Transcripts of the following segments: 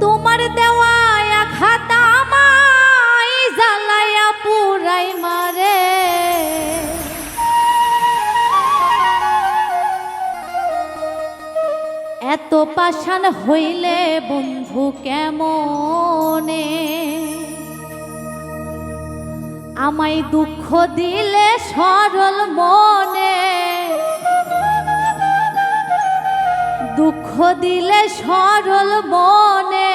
তোমার দেওয়া আঘাত আমায় জ্বালায়া পুরাই মারে। এত পাষাণ হইলে বন্ধু কেমনে, আমায় দুঃখ দিলে সরল মনে, দুঃখ দিলে সরল মনে।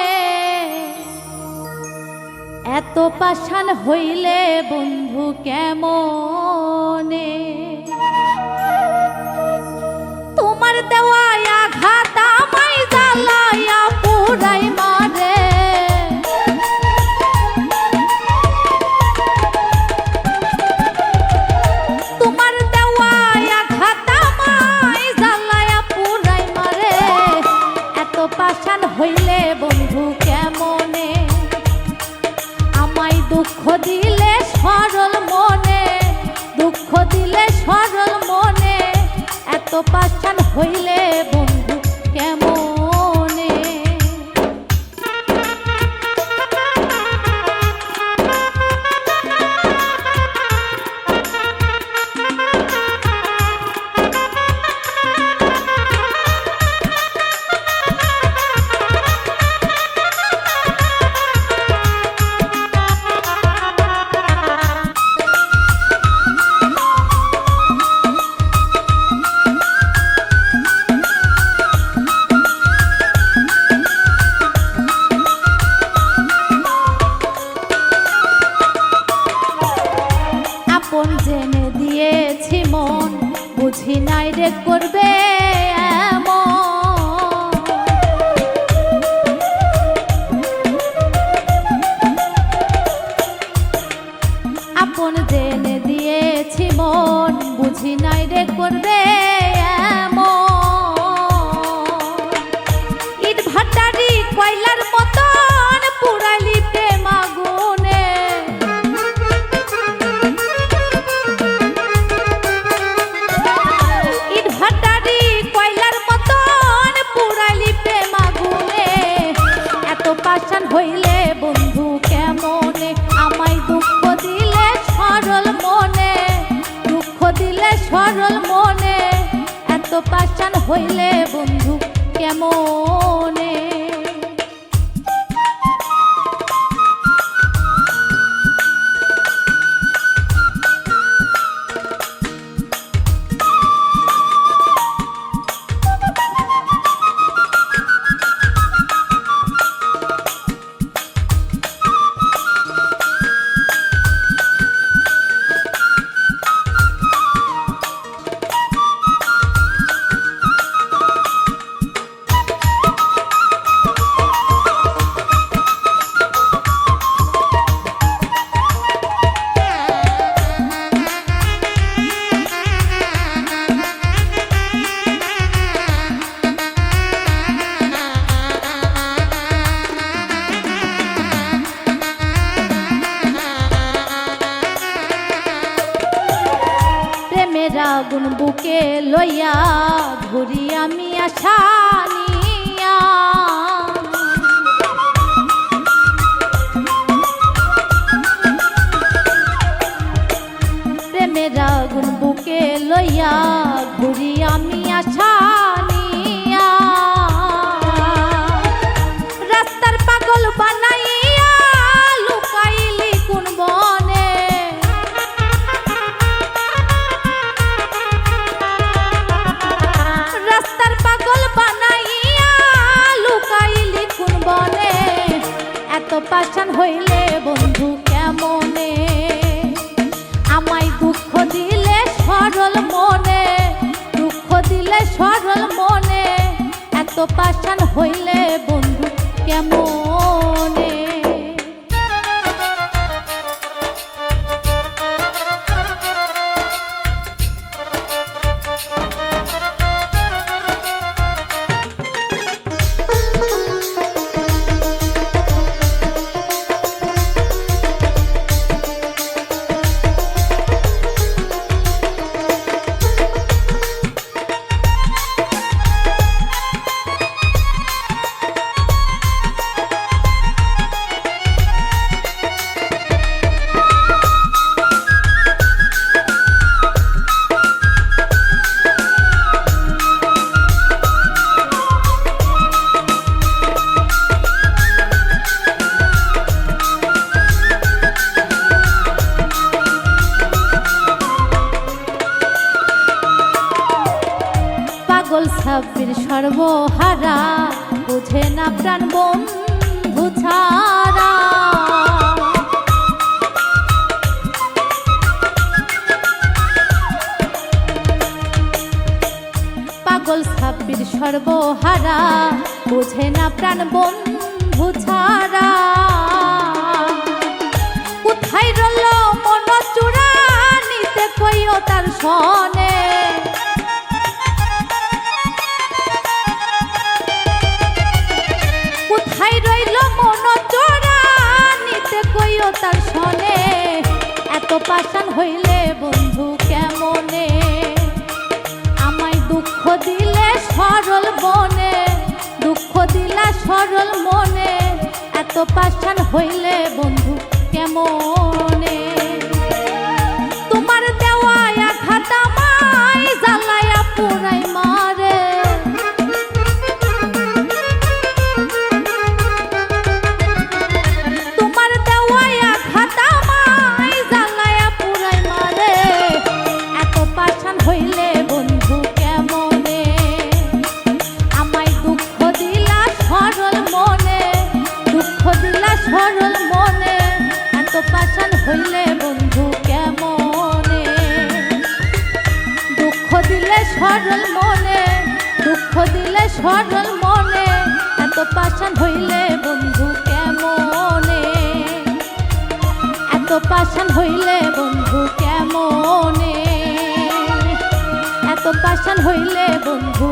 এত পাষাণ হইলে বন্ধু কেমনে, তোমার দেওয়া আঘাত আমায় জ্বালায়া পুরাই মারে। তোমার দেওয়া আঘাত আমায় জ্বালায়া পুরাই মারে। এত পাষাণ হইলে বন্ধু কেমনে, আমায় দুঃখ দিলে সরল মনে, দুঃখ দিলে সরল মনে। এত পাষাণ হইলে বন্ধু কেমনে। আপন জেনে দিয়েছি মন, বুঝি নাই রে করবে এমন। আপন জেনে দিয়েছি মন, বুঝি নাই রে করবে এমন। ইট ভাটারি কয়লার মতন পুরাইলি প্রেম আগুনে। ইট ভাটারি কয়লার মতন পুরাইলি প্রেম আগুনে। এত পাষাণ হইলে বন্ধু কেমনে, আমায় দুঃখ দিলে সরল মনে, দুঃখ দিলে সরল মনে। এত পাষাণ হইলে বন্ধু কেমনে। আগুন বুকে লইয়া ঘুরি আমি আশা নিয়া। প্রেমের আগুন বুকে লইয়া ঘুরি আমি আশা নিয়া। রাস্তার পাগল বানাইয়া লুকাইলি কোন বনে। রাস্তার পাগল বানাইয়া লুকাইলি কোন বনে। এত পাষাণ হইলে বন্ধু কেমনে, আমায় দুঃখ দিলে সরল মনে, দুঃখ দিলে সরল মনে। এত পাষাণ হইলে বন্ধু কেমনে। সর্বহারা, বুঝে না প্রাণ বন্ধু ছাড়া। পাগল সাব্বির সর্বহারা, বুঝে না প্রাণ বন্ধু ছাড়া। কোথায় রইল মন চূড়া, নিতে কইও তার সনে। কোথায় রইল মন চূড়া, নিতে কইও তার সনে। এত পাষাণ হইলে বন্ধু কেমনে, আমায় দুঃখ দিলে সরল মনে, দুঃখ দিলা সরল মনে। এত পাষাণ হইলে বন্ধু কেমনে, তোমার দেওয়া আঘাত আমায় জ্বালায়া পুরাই মারে। তোমার দেওয়া আঘাত আমায় জ্বালায়া পুরাই মারে। এত পাষাণ হইলে বন্ধু কেমনে, আমায় দুঃখ দিলা সরল মনে, দুঃখ দিলা সরল মনে। এত পাষাণ হইলে বন্ধু কেমনে, দুঃখ দিলে সরল মনে, দুঃখ দিলে সরল মনে। এত পাষাণ হইলে বন্ধু কেমনে, এত পাষাণ হইলে বন্ধু কেমনে, এত পাষাণ হইলে বন্ধু।